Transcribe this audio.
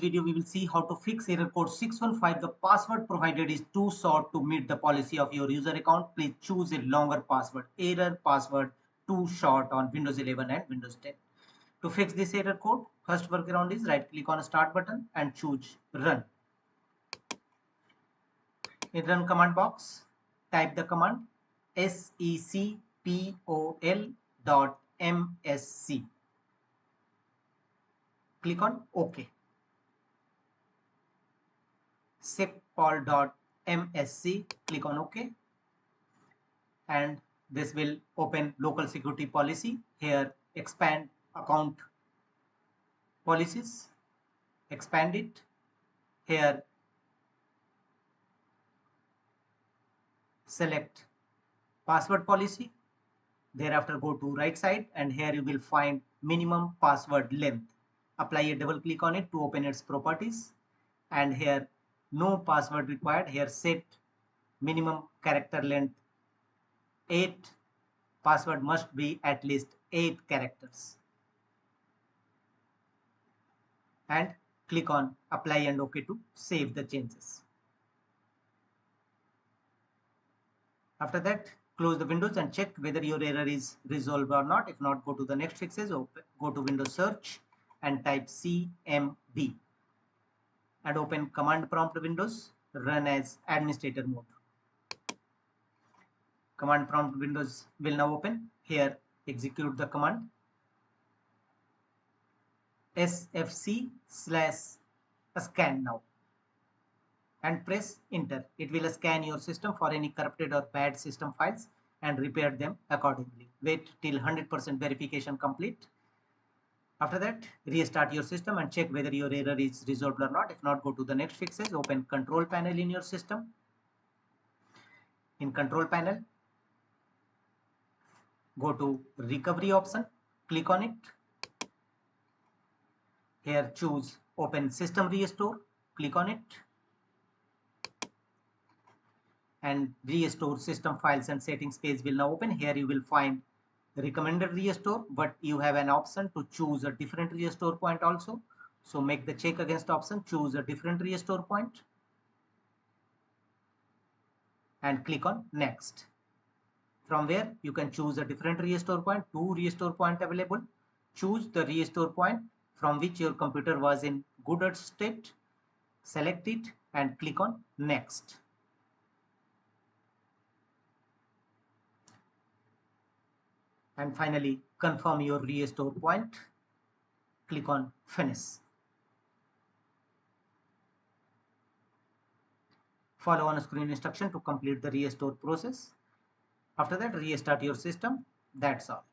video we will see how to fix error code 615. The password provided is too short to meet the policy of your user account. Please choose a longer password. Error password too short on Windows 11 and Windows 10. To fix this error code, first workaround is right click on start button and choose run. In run command box, type the command secpol.msc. Click on OK. secpol.msc, click on OK, and this will open local security policy. Here expand account policies, expand it. Here select password policy, thereafter go to right side and here you will find minimum password length. Apply a double click on it to open its properties, and here no password required. Here set minimum character length 8. Password must be at least 8 characters, and click on apply and OK to save the changes. After that, close the windows and check whether your error is resolved or not. If not, go to the next fixes, go to Windows search and type CMD and open command prompt windows, run as administrator mode. Command prompt windows will now open. Here execute the command sfc/scan now and press enter. It will scan your system for any corrupted or bad system files and repair them accordingly. Wait till 100% verification complete. After that, restart your system and check whether your error is resolved or not. If not, go to the next fixes, open control panel in your system. In control panel, go to recovery option, click on it. Here choose open system restore, click on it and restore system files and settings page will now open. Here you will find recommended restore, but you have an option to choose a different restore point also. So make the check against option, choose a different restore point and click on next. From where you can choose a different restore point, 2 restore point available. Choose the restore point from which your computer was in good state, select it and click on next. And finally, confirm your restore point. Click on finish. Follow on screen instruction to complete the restore process. After that, restart your system. That's all.